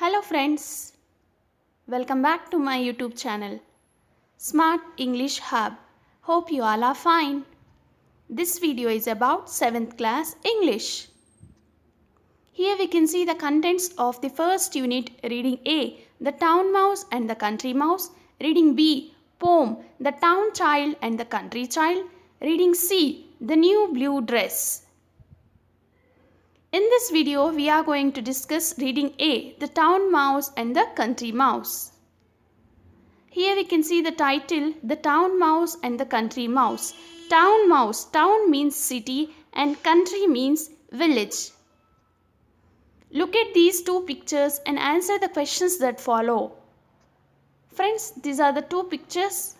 Hello friends, welcome back to my YouTube channel, Smart English Hub. Hope you all are fine. This video is about 7th class English. Here we can see the contents of the first unit. Reading A, the town mouse and the country mouse. Reading B, poem, the town child and the country child. Reading C, the new blue dress. In this video, we are going to discuss reading A, the town mouse and the country mouse. Here we can see the title, the town mouse and the country mouse. Town mouse, town means city and country means village. Look at these two pictures and answer the questions that follow. Friends, these are the two pictures.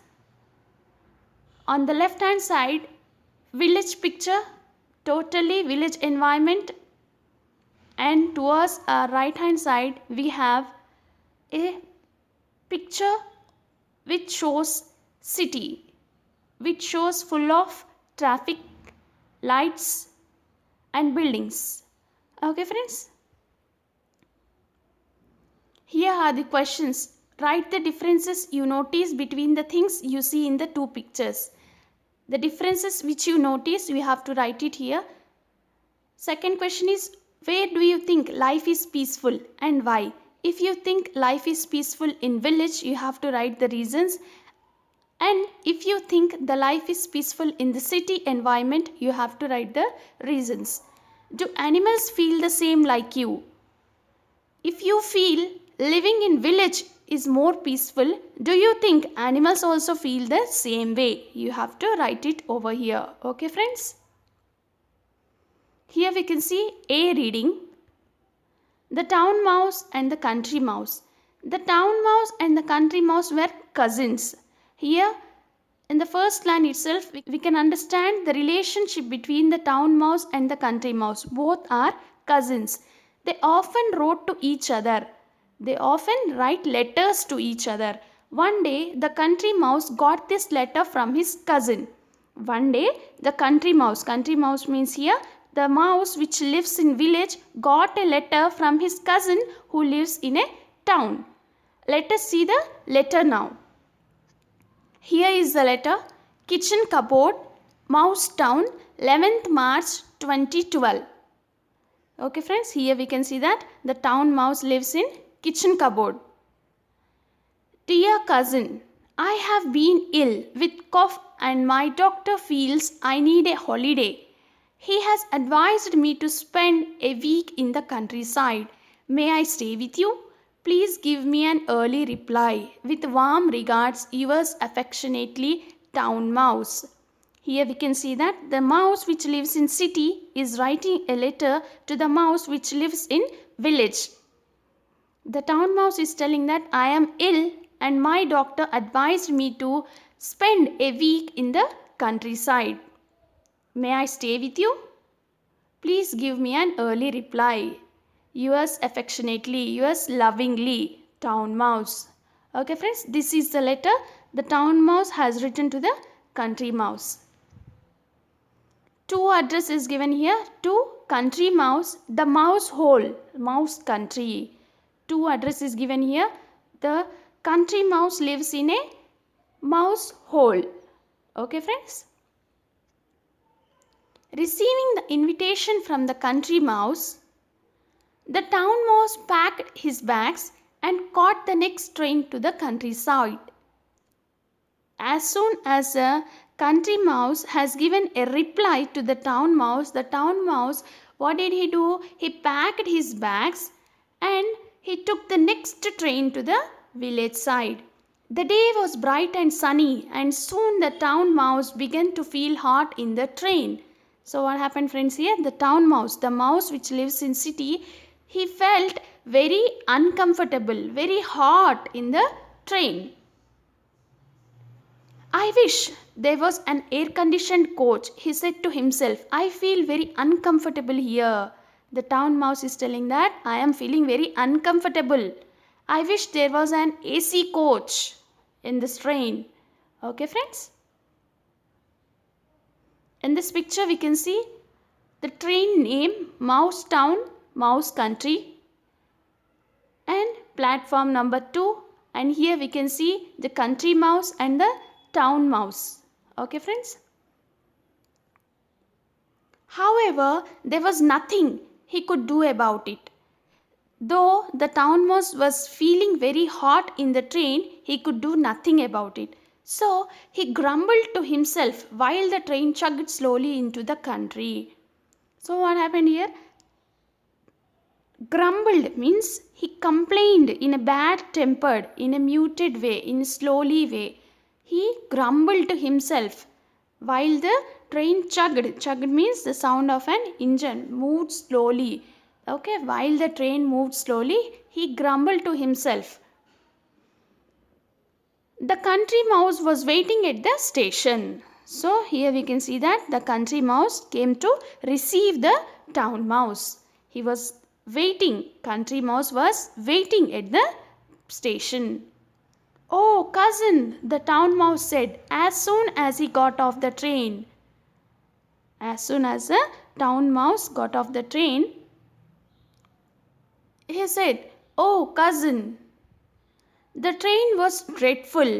On the left hand side, village picture, totally village environment. And towards our right hand side we have a picture which shows city, which shows full of traffic, lights and buildings. Okay friends. Here are the questions. Write the differences you notice between the things you see in the two pictures. The differences which you notice, you have to write it here. Second question is, where do you think life is peaceful and why? If you think life is peaceful in village, you have to write the reasons. And if you think the life is peaceful in the city environment, you have to write the reasons. Do animals feel the same like you? If you feel living in village is more peaceful, do you think animals also feel the same way? You have to write it over here. Okay friends? Here we can see A reading, the town mouse and the country mouse. The town mouse and the country mouse were cousins. Here in the first line itself we can understand the relationship between the town mouse and the country mouse. Both are cousins. They often wrote to each other. They often write letters to each other. One day the country mouse got this letter from his cousin. One day the country mouse means here the mouse which lives in village got a letter from his cousin who lives in a town. Let us see the letter now. Here is the letter. Kitchen cupboard, Mouse Town, 11th March 2012. Okay friends, here we can see that the town mouse lives in kitchen cupboard. Dear cousin, I have been ill with cough and my doctor feels I need a holiday. He has advised me to spend a week in the countryside. May I stay with you? Please give me an early reply. With warm regards, yours affectionately, Town Mouse. Here we can see that the mouse which lives in city is writing a letter to the mouse which lives in village. The town mouse is telling that I am ill and my doctor advised me to spend a week in the countryside. May I stay with you? Please give me an early reply. Yours affectionately, yours lovingly, Town Mouse. Okay friends, this is the letter the town mouse has written to the country mouse. Two address is given here. To country mouse, the mouse hole, mouse country. Two address is given here. The country mouse lives in a mouse hole. Okay friends. Receiving the invitation from the country mouse, the town mouse packed his bags and caught the next train to the countryside. As soon as the country mouse has given a reply to the town mouse, what did he do? He packed his bags and he took the next train to the village side. The day was bright and sunny and soon the town mouse began to feel hot in the train. So what happened friends here? The town mouse, the mouse which lives in city, he felt very uncomfortable, very hot in the train. I wish there was an air-conditioned coach, he said to himself. I feel very uncomfortable here. The town mouse is telling that I am feeling very uncomfortable. I wish there was an AC coach in this train. Okay friends? In this picture we can see the train name Mouse Town, Mouse Country, and platform number 2, and here we can see the country mouse and the town mouse. Okay friends. However, there was nothing he could do about it. Though the town mouse was feeling very hot in the train, he could do nothing about it. So he grumbled to himself while the train chugged slowly into the country. So what happened here? Grumbled means he complained in a bad tempered, in a muted way, in a slowly way. He grumbled to himself while the train chugged. Chugged means the sound of an engine moved slowly. Okay, while the train moved slowly, he grumbled to himself. The country mouse was waiting at the station. So here we can see that the country mouse came to receive the town mouse. He was waiting. Country mouse was waiting at the station. "Oh, cousin," the town mouse said as soon as he got off the train. As soon as the town mouse got off the train, he said, "Oh, cousin." The train was dreadful.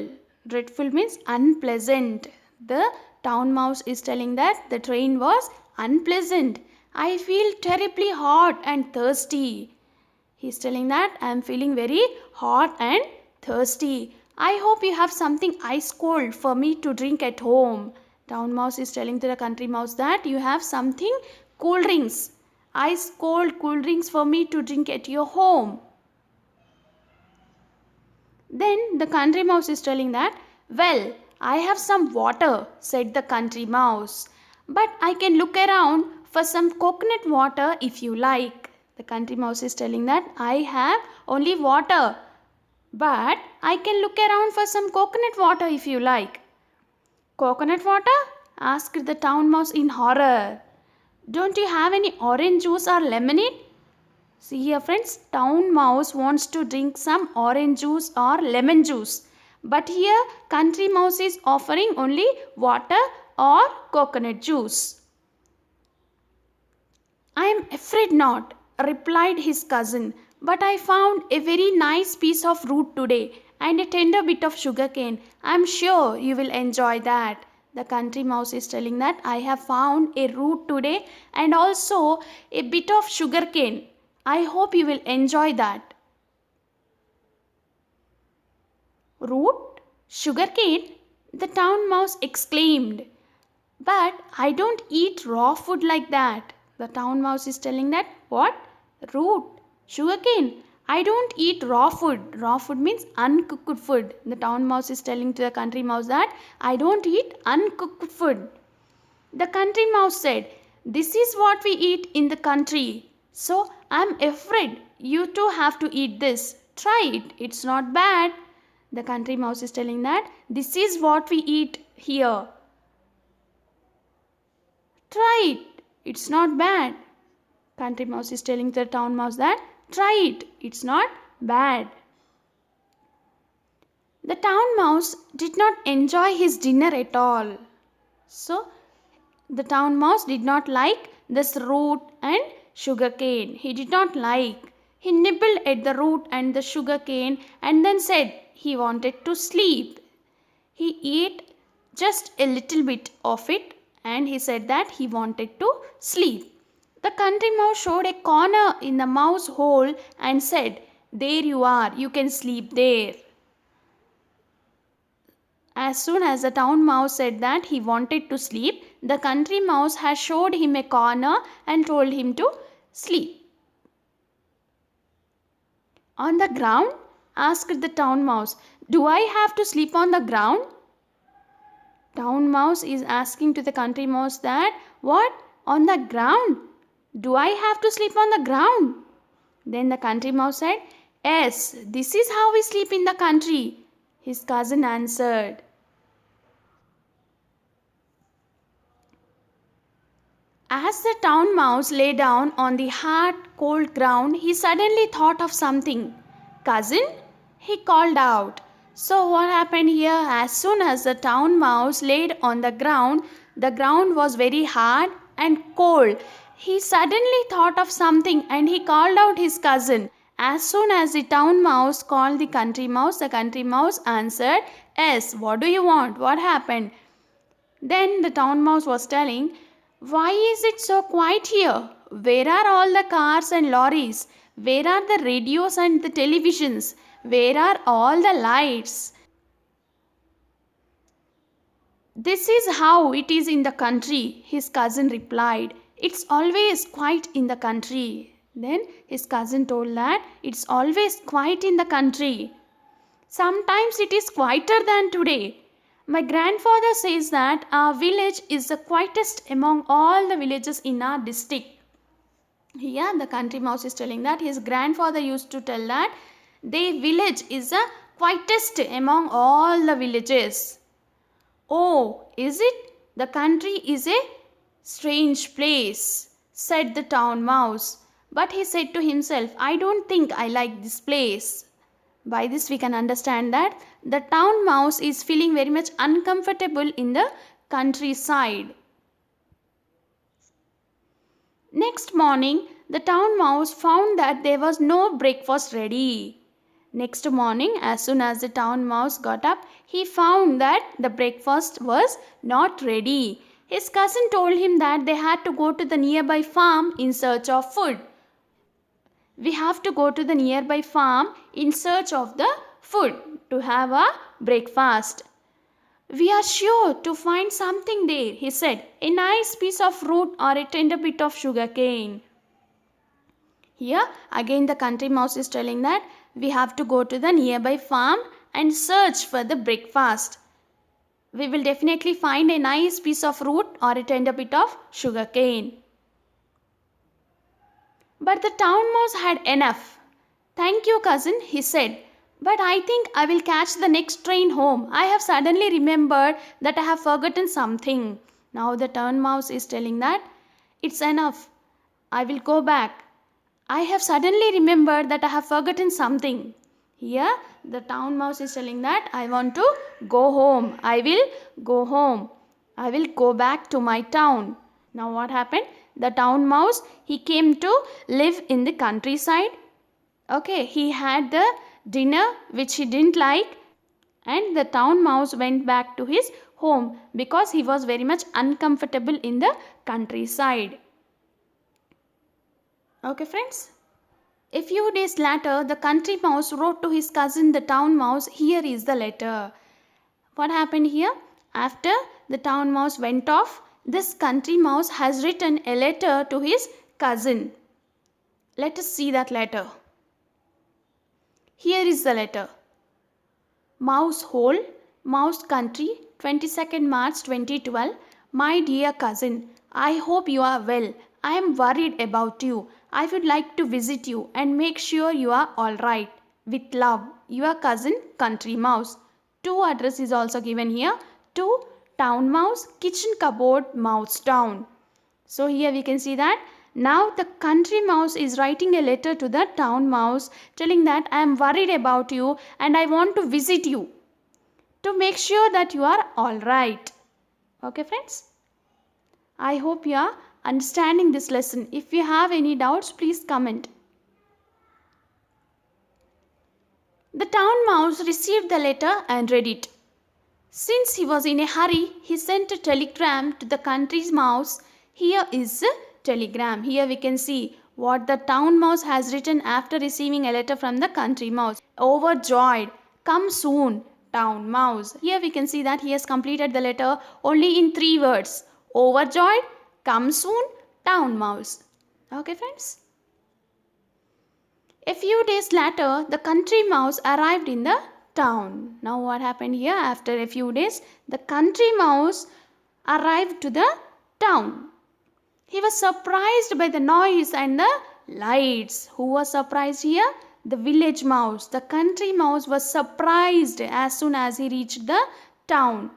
Dreadful means unpleasant. The town mouse is telling that the train was unpleasant. "I feel terribly hot and thirsty." He is telling that I am feeling very hot and thirsty. "I hope you have something ice cold for me to drink at home." Town mouse is telling to the country mouse that you have something cool drinks, ice cold cool drinks for me to drink at your home. Then the country mouse is telling that, "Well, I have some water," said the country mouse, "but I can look around for some coconut water if you like." The country mouse is telling that I have only water, but I can look around for some coconut water if you like. "Coconut water?" asked the town mouse in horror. "Don't you have any orange juice or lemonade?" See here friends, town mouse wants to drink some orange juice or lemon juice. But here country mouse is offering only water or coconut juice. "I am afraid not," replied his cousin, "but I found a very nice piece of root today and a tender bit of sugar cane. I am sure you will enjoy that." The country mouse is telling that I have found a root today and also a bit of sugar cane. I hope you will enjoy that. "Root? Sugarcane?" the town mouse exclaimed. "But I don't eat raw food like that." The town mouse is telling that, "What? Root? Sugarcane? I don't eat raw food." Raw food means uncooked food. The town mouse is telling to the country mouse that I don't eat uncooked food. The country mouse said, "This is what we eat in the country. So I'm afraid you too have to eat this. Try it. It's not bad." The country mouse is telling that this is what we eat here. Try it. It's not bad. Country mouse is telling the town mouse that try it. It's not bad. The town mouse did not enjoy his dinner at all. So the town mouse did not like this root and sugar cane. He did not like. He nibbled at the root and the sugar cane and then said he wanted to sleep. He ate just a little bit of it and he said that he wanted to sleep. The country mouse showed a corner in the mouse hole and said, "There you are, you can sleep there." As soon as the town mouse said that he wanted to sleep, the country mouse has showed him a corner and told him to sleep. "On the ground?" asked the town mouse. "Do I have to sleep on the ground?" Town mouse is asking to the country mouse that, "What? On the ground? Do I have to sleep on the ground?" Then the country mouse said, "Yes, this is how we sleep in the country." His cousin answered. As the town mouse lay down on the hard, cold ground, he suddenly thought of something. "Cousin," he called out. So what happened here? As soon as the town mouse laid on the ground was very hard and cold. He suddenly thought of something and he called out his cousin. As soon as the town mouse called the country mouse answered, "Yes, what do you want? What happened?" Then the town mouse was telling, "Why is it so quiet here? Where are all the cars and lorries? Where are the radios and the televisions? Where are all the lights?" "This is how it is in the country," his cousin replied. "It's always quiet in the country." Then his cousin told that it's always quiet in the country. "Sometimes it is quieter than today. My grandfather says that our village is the quietest among all the villages in our district." Here the country mouse is telling that his grandfather used to tell that their village is the quietest among all the villages. "Oh, is it? The country is a strange place," said the town mouse. But he said to himself, "I don't think I like this place." By this we can understand that the town mouse is feeling very much uncomfortable in the countryside. Next morning, the town mouse found that there was no breakfast ready. Next morning, as soon as the town mouse got up, he found that the breakfast was not ready. His cousin told him that they had to go to the nearby farm in search of food. We have to go to the nearby farm in search of the food to have a breakfast. "We are sure to find something there," he said, "a nice piece of fruit or a tender bit of sugar cane." Here again the country mouse is telling that we have to go to the nearby farm and search for the breakfast. We will definitely find a nice piece of fruit or a tender bit of sugar cane. But the town mouse had enough. "Thank you, cousin," he said, "but I think I will catch the next train home. I have suddenly remembered that I have forgotten something." Now the town mouse is telling that it's enough. I will go back. I have suddenly remembered that I have forgotten something. Here the town mouse is telling that I want to go home. I will go home. I will go back to my town. Now what happened? The town mouse, he came to live in the countryside. Okay, he had the dinner which he didn't like, and the town mouse went back to his home because he was very much uncomfortable in the countryside. Okay friends. A few days later, the country mouse wrote to his cousin the town mouse, "Here is the letter." What happened here? After the town mouse went off, this country mouse has written a letter to his cousin. Let us see that letter. Here is the letter. "Mouse Hole, Mouse Country, 22nd March 2012. My dear cousin, I hope you are well. I am worried about you. I would like to visit you and make sure you are alright. With love, your cousin Country Mouse." To address is also given here. To Town Mouse, Kitchen Cupboard, Mouse Town. So here we can see that now the country mouse is writing a letter to the town mouse telling that I am worried about you and I want to visit you to make sure that you are alright. Okay friends? I hope you are understanding this lesson. If you have any doubts, please comment. The town mouse received the letter and read it. Since he was in a hurry, he sent a telegram to the country mouse. Here is the telegram. Here we can see what the town mouse has written after receiving a letter from the country mouse. "Overjoyed, come soon, town mouse." Here we can see that he has completed the letter only in 3 words. Overjoyed, come soon, town mouse. Okay friends? A few days later, the country mouse arrived in the town. Now what happened here? After a few days, the country mouse arrived to the town. He was surprised by the noise and the lights. Who was surprised here? The village mouse. The country mouse was surprised as soon as he reached the town.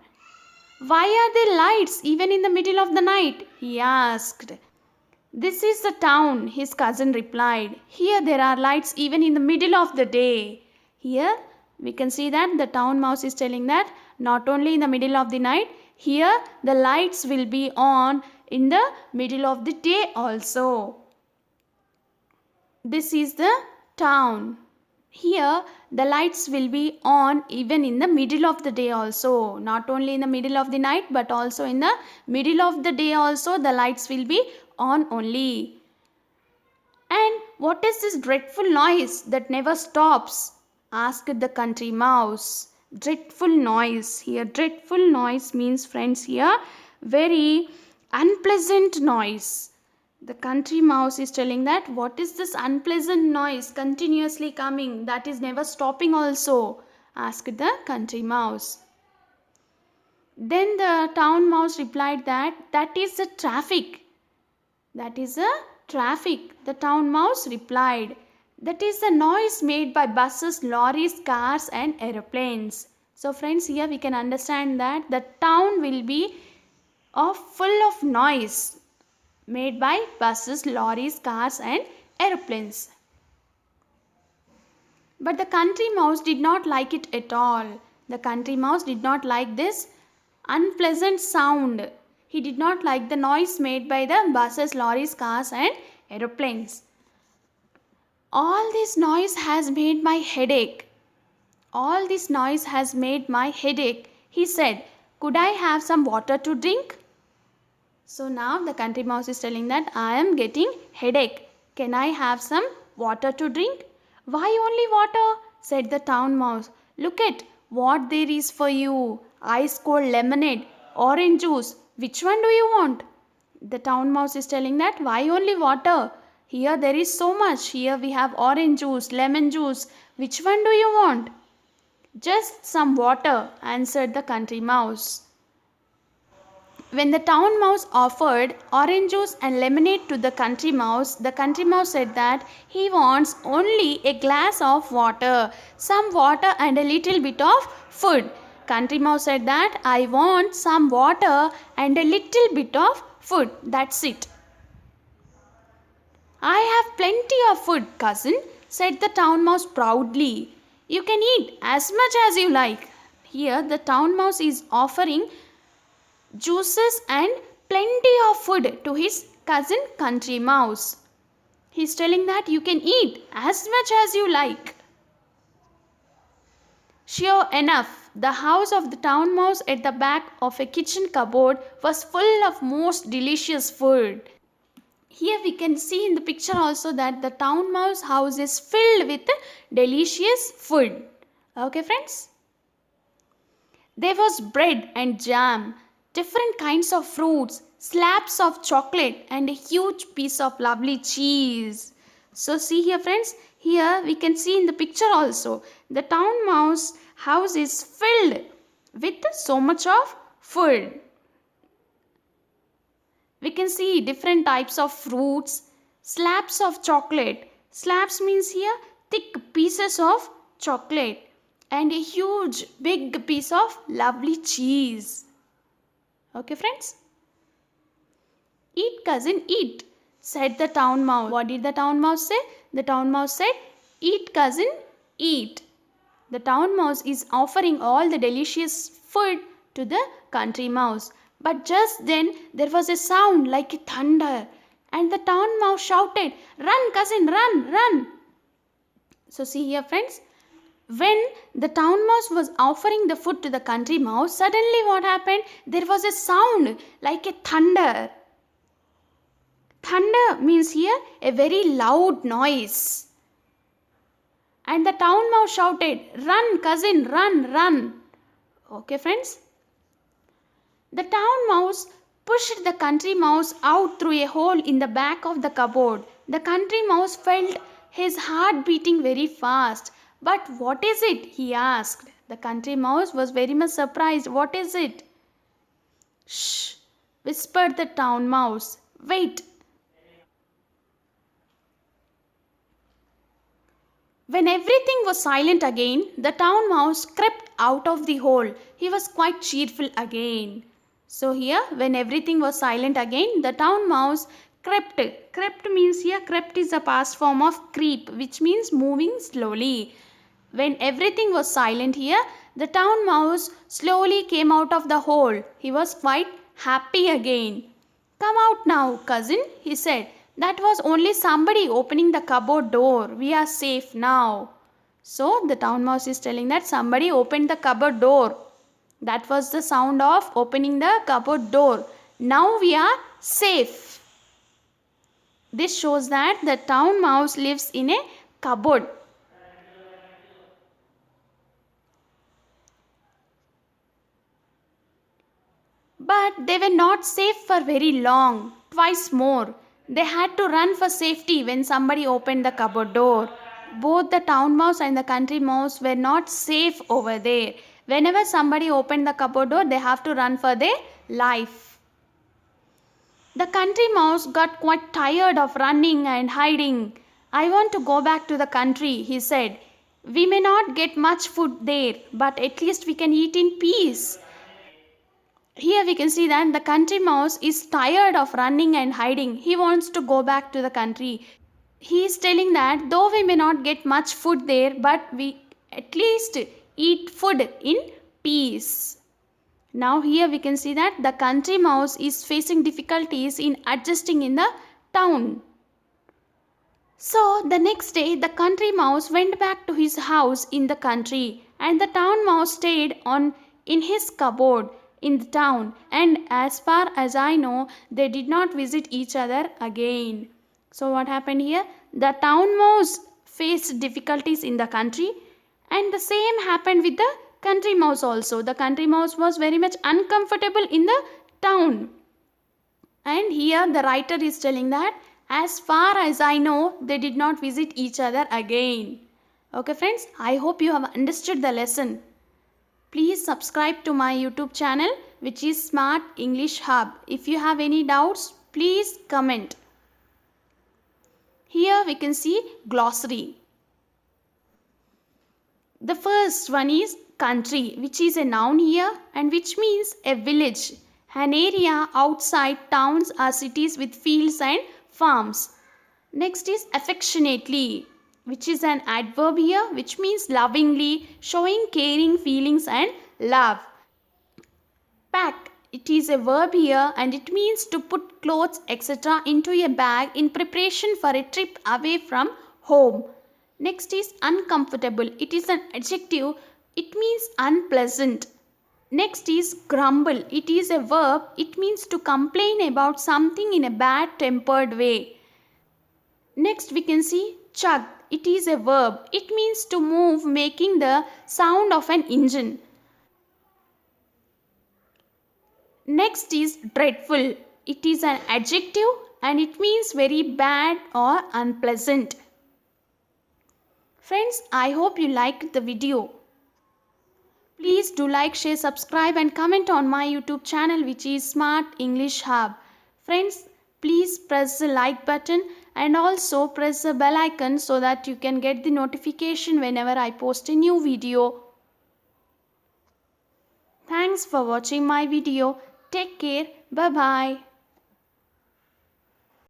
"Why are there lights even in the middle of the night?" he asked. "This is the town," his cousin replied. "Here there are lights even in the middle of the day." Here we can see that the town mouse is telling that not only in the middle of the night, here the lights will be on in the middle of the day also. This is the town. Here the lights will be on even in the middle of the day also. Not only in the middle of the night but also in the middle of the day also the lights will be on only. And what is this dreadful noise that never stops? Asked the country mouse. Dreadful noise. Here dreadful noise means, friends, here very unpleasant noise. The country mouse is telling that what is this unpleasant noise continuously coming that is never stopping also? Asked the country mouse. Then the town mouse replied that is the traffic. That is a traffic. The town mouse replied. That is the noise made by buses, lorries, cars and aeroplanes. So friends, here we can understand that the town will be full of noise made by buses, lorries, cars and aeroplanes. But the country mouse did not like it at all. The country mouse did not like this unpleasant sound. He did not like the noise made by the buses, lorries, cars and aeroplanes. All this noise has made my headache. All this noise has made my headache. He said, could I have some water to drink? So now the country mouse is telling that I am getting headache. Can I have some water to drink? Why only water? Said the town mouse. Look at what there is for you. Ice cold lemonade, orange juice. Which one do you want? The town mouse is telling that why only water? Here there is so much. Here we have orange juice, lemon juice. Which one do you want? Just some water, answered the country mouse. When the town mouse offered orange juice and lemonade to the country mouse said that he wants only a glass of water, some water and a little bit of food. Country mouse said that I want some water and a little bit of food. That's it. I have plenty of food, cousin, said the town mouse proudly. You can eat as much as you like. Here the town mouse is offering juices and plenty of food to his cousin country mouse. He is telling that you can eat as much as you like. Sure enough, the house of the town mouse at the back of a kitchen cupboard was full of most delicious food. Here we can see in the picture also that the town mouse house is filled with delicious food. Okay friends? There was bread and jam, different kinds of fruits, slabs of chocolate and a huge piece of lovely cheese. So see here friends, here we can see in the picture also the town mouse house is filled with so much of food. We can see different types of fruits, slabs of chocolate. Slabs means here thick pieces of chocolate and a huge big piece of lovely cheese. Okay friends? Eat cousin, eat, said the town mouse. What did the town mouse say? The town mouse said, eat cousin, eat. The town mouse is offering all the delicious food to the country mouse. But just then there was a sound like a thunder and the town mouse shouted, run cousin, run, run. So see here friends, when the town mouse was offering the food to the country mouse, suddenly what happened? There was a sound like a thunder. Thunder means here a very loud noise. And the town mouse shouted, run cousin, run, run. Okay friends? The town mouse pushed the country mouse out through a hole in the back of the cupboard. The country mouse felt his heart beating very fast. But what is it? He asked. The country mouse was very much surprised. What is it? Shh, whispered the town mouse. Wait. When everything was silent again, the town mouse crept out of the hole. He was quite cheerful again. So here, when everything was silent again, the town mouse crept. Crept means here, crept is a past form of creep, which means moving slowly. When everything was silent here, the town mouse slowly came out of the hole. He was quite happy again. Come out now, cousin, he said. That was only somebody opening the cupboard door. We are safe now. So the town mouse is telling that somebody opened the cupboard door. That was the sound of opening the cupboard door. Now we are safe. This shows that the town mouse lives in a cupboard. But they were not safe for very long. Twice more. They had to run for safety when somebody opened the cupboard door. Both the town mouse and the country mouse were not safe over there. Whenever somebody opened the cupboard door, they have to run for their life. The country mouse got quite tired of running and hiding. I want to go back to the country, he said. We may not get much food there, but at least we can eat in peace. Here we can see that the country mouse is tired of running and hiding. He wants to go back to the country. He is telling that though we may not get much food there, but we at least eat food in peace. Now here we can see that the country mouse is facing difficulties in adjusting in the town. So the next day the country mouse went back to his house in the country, and the town mouse stayed on in his cupboard in the town, and as far as I know they did not visit each other again. So what happened here? The town mouse faced difficulties in the country, and the same happened with the country mouse also. The country mouse was very much uncomfortable in the town. And here the writer is telling that as far as I know they did not visit each other again. Okay friends, I hope you have understood the lesson. Please subscribe to my YouTube channel, which is Smart English Hub. If you have any doubts, please comment. Here we can see glossary. The first one is country, which is a noun here and which means a village, an area outside towns or cities with fields and farms. Next is affectionately, which is an adverb here, which means lovingly, showing caring feelings and love. Pack, it is a verb here and it means to put clothes etc. into a bag in preparation for a trip away from home. Next is uncomfortable, it is an adjective, it means unpleasant. Next is grumble, it is a verb, it means to complain about something in a bad tempered way. Next we can see chug. It is a verb. It means to move making the sound of an engine. Next is dreadful. It is an adjective and it means very bad or unpleasant. Friends, I hope you liked the video. Please do like, share, subscribe and comment on my YouTube channel, which is Smart English Hub. Friends, please press the like button and also press the bell icon so that you can get the notification whenever I post a new video. Thanks for watching my video. Take care. Bye bye.